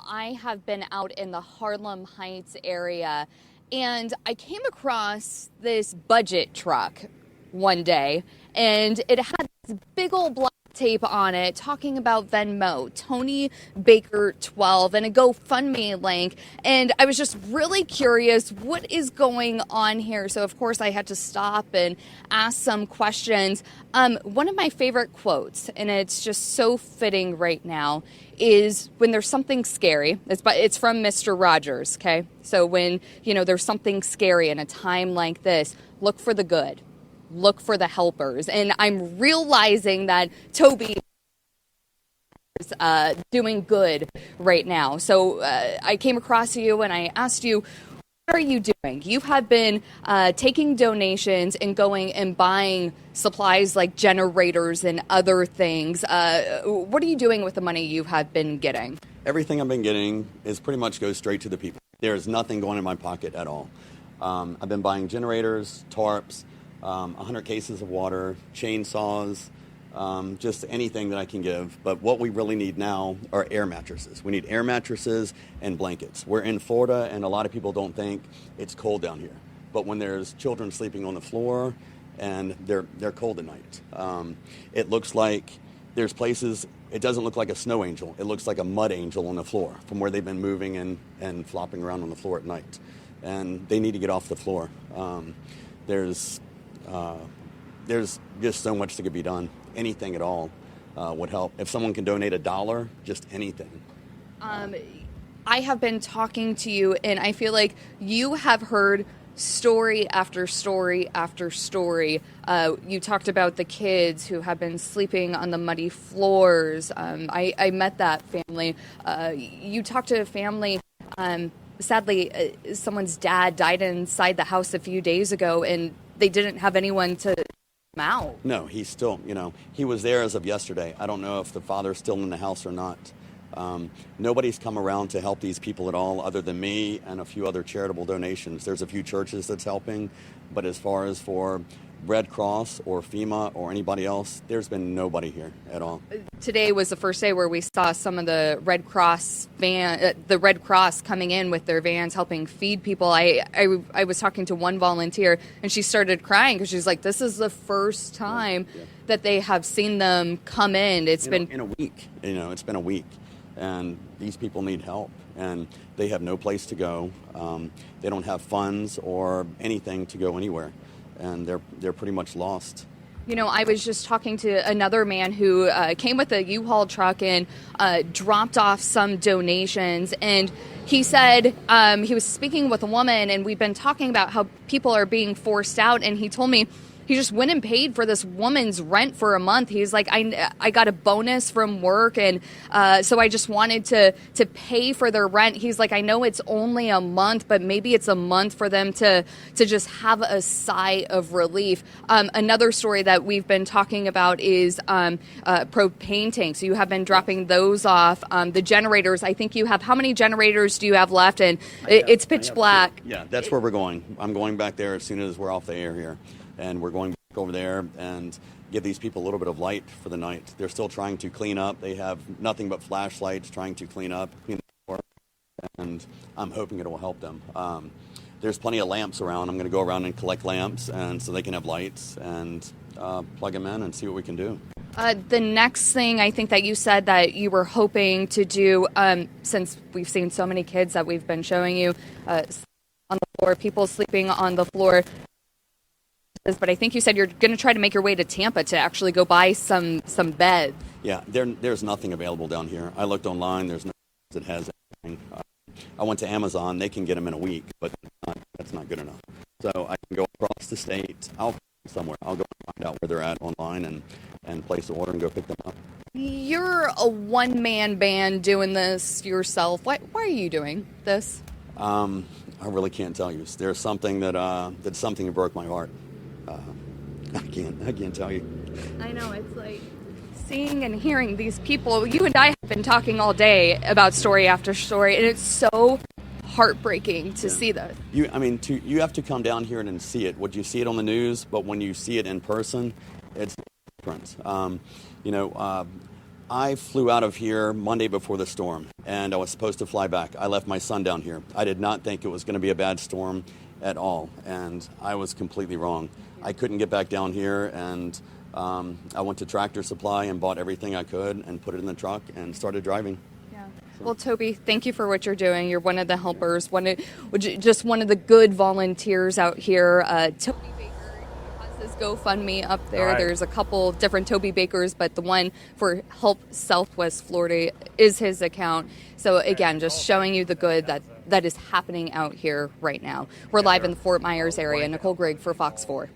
I have been out in the Harlem Heights area, and I came across this budget truck one day, and it had this big old black tape on it talking about Venmo, Tony Baker 12, and a GoFundMe link. And I was just really curious what is going on here. So of course I had to stop and ask some questions. One of my favorite quotes, and it's just so fitting right now, is when there's something scary. It's from Mr. Rogers. Okay, so when there's something scary in a time like this, look for the good. Look for the helpers. And I'm realizing that Toby is doing good right now. So I came across you and I asked you, what are you doing? You have been taking donations and going and buying supplies like generators and other things. What are you doing with the money you have been getting? Everything I've been getting is pretty much goes straight to the people. There's nothing going in my pocket at all. I've been buying generators, tarps, 100 cases of water, chainsaws, just anything that I can give. But what we really need now are air mattresses. We need air mattresses and blankets. We're in Florida, and a lot of people don't think it's cold down here. But when there's children sleeping on the floor, and they're cold at night. It looks like there's places, it doesn't look like a snow angel. It looks like a mud angel on the floor from where they've been moving and flopping around on the floor at night. And they need to get off the floor. There's just so much that could be done. Anything at all would help. If someone can donate $1, just anything. I have been talking to you, and I feel like you have heard story after story after story. You talked about the kids who have been sleeping on the muddy floors. I met that family. You talked to a family. Sadly, someone's dad died inside the house a few days ago, and they didn't have anyone to come out. No, he's still, he was there as of yesterday. I don't know if the father's still in the house or not. Nobody's come around to help these people at all other than me and a few other charitable donations. There's a few churches that's helping, but as far as for Red Cross or FEMA or anybody else, there's been nobody here at all. Today was the first day where we saw some of the Red Cross coming in with their vans helping feed people. I was talking to one volunteer, and she started crying because she's like, this is the first time that they have seen them come in. It's been in a week. It's been a week, and these people need help, and they have no place to go. They don't have funds or anything to go anywhere, and they're pretty much lost. I was just talking to another man who came with a U-Haul truck and dropped off some donations. And he said he was speaking with a woman, and we've been talking about how people are being forced out. And he told me he just went and paid for this woman's rent for a month. He's like, I got a bonus from work, and so I just wanted to pay for their rent. He's like, I know it's only a month, but maybe it's a month for them to just have a sigh of relief. Another story that we've been talking about is propane tanks. You have been dropping those off. The generators, I think you have, how many generators do you have left? And it's pitch black. Yeah, that's where we're going. I'm going back there as soon as we're off the air here. And we're going back over there and give these people a little bit of light for the night. They're still trying to clean up. They have nothing but flashlights trying to clean up, and I'm hoping it will help them. There's plenty of lamps around. I'm going to go around and collect lamps, and so they can have lights and plug them in and see what we can do. The next thing I think that you said that you were hoping to do, since we've seen so many kids that we've been showing you on the floor, people sleeping on the floor, but I think you said you're going to try to make your way to Tampa to actually go buy some beds. Yeah, there's nothing available down here. I looked online. There's no that has anything. I went to Amazon. They can get them in a week, but that's not good enough. So I can go across the state. I'll go somewhere. I'll go find out where they're at online and place the order and go pick them up. You're a one-man band doing this yourself. Why are you doing this? I really can't tell you. There's something that's something that broke my heart. I can't tell you. I know, it's like seeing and hearing these people. You and I have been talking all day about story after story, and it's so heartbreaking to see this. You have to come down here and see it. Would you see it on the news? But when you see it in person, it's different. I flew out of here Monday before the storm, and I was supposed to fly back. I left my son down here. I did not think it was going to be a bad storm at all, and I was completely wrong. I couldn't get back down here, and I went to Tractor Supply and bought everything I could and put it in the truck and started driving. Yeah. Well, Toby, thank you for what you're doing. You're one of the helpers, just one of the good volunteers out here. Toby Baker has his GoFundMe up there. Right. There's a couple different Toby Bakers, but the one for Help Southwest Florida is his account. So again, just showing you the good that is happening out here right now. We're live in the Fort Myers area. Nicole Grigg for Fox 4.